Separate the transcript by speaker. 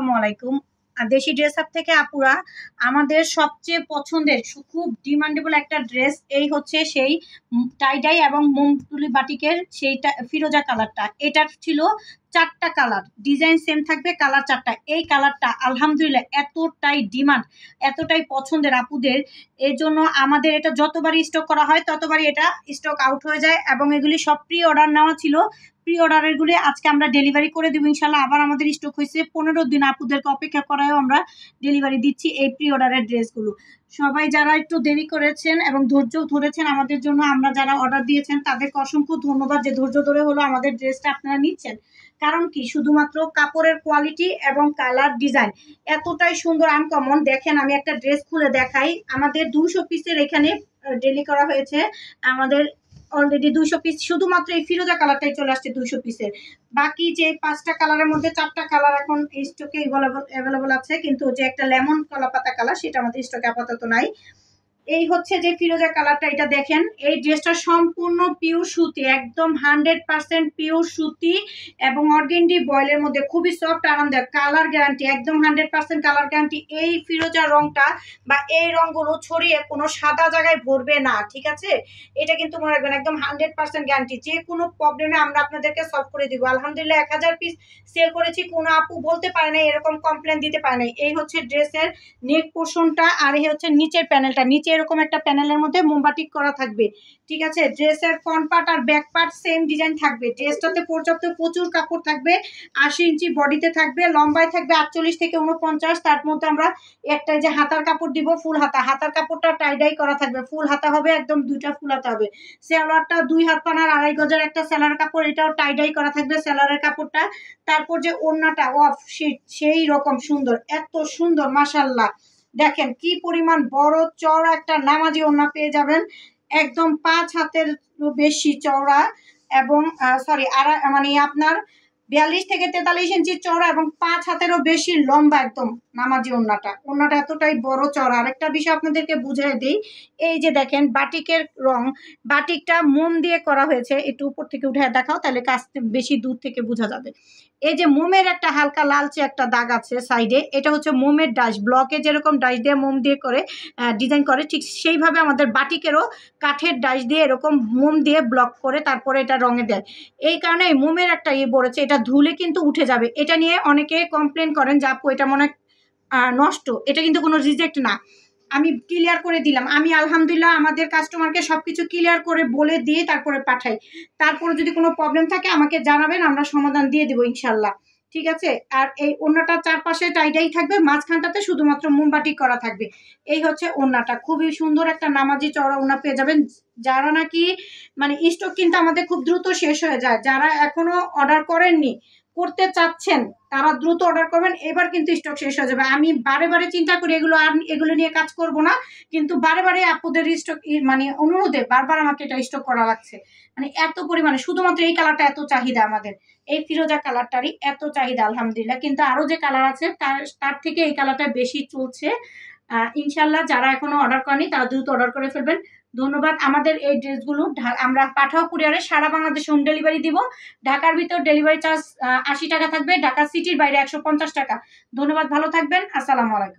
Speaker 1: আসসালামু আলাইকুম। দেশি ড্রেস আপ থেকে আপুরা আমাদের সবচেয়ে পছন্দের খুব ডিমান্ডেবল একটা ড্রেস এই হচ্ছে সেই টাই ডাই এবং মোমতুলি বাটিকের সেইটা ফিরোজা কালারটা। এটার ছিল চারটা কালার, ডিজাইন সেম থাকবে, কালার চারটা। এই কালারটা আলহামদুলিল্লাহ এতটাই ডিমান্ড, এতটাই পছন্দের আপুদের, এর জন্য আমাদের এটা যতবারই স্টক করা হয় ততবারই এটা স্টক আউট হয়ে যায় এবং এগুলি সব প্রি অর্ডার নেওয়া ছিল। প্রি অর্ডারের গুলি আজকে আমরা ডেলিভারি করে দেবো ইনশাল্লাহ। আবার আমাদের স্টক হয়েছে 15 দিন, আপুদেরকে অপেক্ষা করায়ও আমরা ডেলিভারি দিচ্ছি এই প্রি অর্ডারের ড্রেসগুলো। সবাই যারা একটু দেরি করেছেন এবং ধৈর্য ধরেছেন আমাদের জন্য, আমরা যারা অর্ডার দিয়েছেন তাদেরকে অসংখ্য ধন্যবাদ যে ধৈর্য ধরে হলো আমাদের ড্রেসটা আপনারা নিচ্ছেন। কারণ কি, শুধুমাত্র কাপড়ের কোয়ালিটি এবং কালার ডিজাইন এতটাই সুন্দর আনকমন। দেখেন আমি একটা ড্রেস খুলে দেখাই। আমাদের 200 পিসের এখানে ডেলি করা হয়েছে। আমাদের অলরেডি 200 পিস, শুধুমাত্র এই ফিরোজা কালারটাই চলে আসছে 200 পিসের। বাকি যে 5টা কালারের মধ্যে 4টা কালার এখন স্টকে অ্যাভেলেবল আছে, কিন্তু যে একটা লেমন কলা পাতা কালার সেটা আমাদের স্টকে আপাতত নাই। এই হচ্ছে যে ফিরোজা কালারটা, এটা দেখেন। এই ড্রেসটা সম্পূর্ণ পিওর সুতি, একদম 100% পিওর সুতি এবং অর্গেন্ডি বয়েলের মধ্যে, খুবই সফট আরামদায়ক। কালার গ্যারান্টি একদম 100% কালার গ্যারান্টি। এই ফিরোজা রংটা বা এই রংগুলো ছড়িয়ে কোনো সাদা জায়গায় ভরবে না, ঠিক আছে? এটা কিন্তু মনে রাখবেন, একদম 100% গ্যারান্টি। যে কোনো প্রবলেমে আমরা আপনাদেরকে সলভ করে দিব। আলহামদুলিল্লাহ 1000 পিস সেল করেছি, কোনো আপু বলতে পারে না এরকম কমপ্লেন দিতে পারে না। এই হচ্ছে ড্রেসের নেক পোর্শনটা, আর এই হচ্ছে নিচের প্যানেলটা। নিচে এরকম একটা প্যানেলের মধ্যে মোমবাটিক করা থাকবে, ঠিক আছে? ড্রেসের ফ্রন্ট পার্ট আর ব্যাক পার্ট সেম ডিজাইন থাকবে। ড্রেসটাতে পর্যাপ্ত প্রচুর কাপড় থাকবে, 80 ইঞ্চি বডিতে থাকবে, লম্বায় থাকবে 48 থেকে 49। তার মধ্যে আমরা একটা যে হাতার কাপড় দিব, ফুল হাতা। হাতার কাপড়টা টাইডাই করা থাকবে, ফুল হাতা হবে, একদম 2টা ফুল হাতা হবে। সেলোয়ারটা 2 হাত পানার 2.5 গজের একটা সেলার কাপড়, এটাও টাইডাই করা থাকবে সেলারের কাপড়টা। তারপর যে ওড়নাটা অফ সেই রকম সুন্দর, এত সুন্দর মাশাআল্লাহ। দেখেন কি পরিমাণ বড় চওড়া একটা নামাজি ওড়না পেয়ে যাবেন, একদম 5 হাতের বেশি চওড়া এবং সরি মানে আপনার 42 থেকে 43 ইঞ্চি চওড়া এবং 5 হাতেরও বেশি লম্বা একদম নামাজি ওড়নাটা এতটাই বড় চওড়া। আরেকটা বিষয় আপনাদেরকে বুঝিয়ে দিই, এই যে দেখেন বাটিকের রং, বাটিকটা মোম দিয়ে করা হয়েছে। একটু উপর থেকে উঠে দেখাও, তাহলে কাছ বেশি দূর থেকে বোঝা যাবে। এই যে মোমের একটা হালকা লালচে একটা দাগ আছে সাইডে, এটা হচ্ছে মোমের ডাইস। ব্লকে যেরকম ডাইস দিয়ে মোম দিয়ে করে ডিজাইন করে, ঠিক সেইভাবে আমাদের বাটিকেরও কাঠের ডাইস দিয়ে এরকম মোম দিয়ে ব্লক করে তারপরে এটা রঙে দেয়। এই কারণে এই মোমের একটা পড়েছে, এটা ধুলে কিন্তু উঠে যাবে। এটা নিয়ে অনেকে কমপ্লেন করেন যে আপু এটা মনে নষ্ট। এটা কিন্তু কোনো রিজেক্ট না, আমি ক্লিয়ার করে দিলাম। আমি আলহামদুলিল্লাহ আমাদের কাস্টমারকে সবকিছু ক্লিয়ার করে বলে দিয়ে তারপরে পাঠাই। তারপরে যদি কোনো প্রবলেম থাকে আমাকে জানাবেন, আমরা সমাধান দিয়ে দেবো ইনশাল্লাহ, ঠিক আছে? আর এই ওড়নাটা চারপাশে টাইডাই থাকবে, মাঝখানটাতে শুধুমাত্র মোমবাটি করা থাকবে। এই হচ্ছে ওড়নাটা, খুবই সুন্দর একটা নামাজি চওড়া ওড়না পেয়ে যাবেন। যারা নাকি মানে স্টক কিন্তু আমাদের খুব দ্রুত শেষ হয়ে যায়, যারা এখনো অর্ডার করেননি, করতে চাচ্ছেন, তারা দ্রুত অর্ডার করবেন। এবার কিন্তু স্টক শেষ হয়ে যাবে। আমি বারে বারে চিন্তা করি এগুলো নিয়ে কাজ করব না, কিন্তু বারে বারে আপুদের স্টক মানে অনুরোধে বারবার আমাকে এটা স্টক করা লাগছে। মানে এত পরিমাণে, শুধুমাত্র এই কালারটা এত চাহিদা আমাদের, এই ফিরোজা কালারটারই এত চাহিদা আলহামদুলিল্লাহ। কিন্তু আরো যে কালার আছে তার থেকে এই কালারটা বেশি চলছে। ইনশাল্লাহ যারা এখনো অর্ডার করেনি তারা দ্রুত অর্ডার করে ফেলবেন। ধন্যবাদ। আমাদের এই ড্রেসগুলো আমরা পাঠাও কুরিয়ারে সারা বাংলাদেশে হোম ডেলিভারি দিব। ঢাকার ভিতর ডেলিভারি চার্জ 80 টাকা থাকবে, ঢাকা সিটির বাইরে 150 টাকা। ধন্যবাদ, ভালো থাকবেন। আসসালামু আলাইকুম।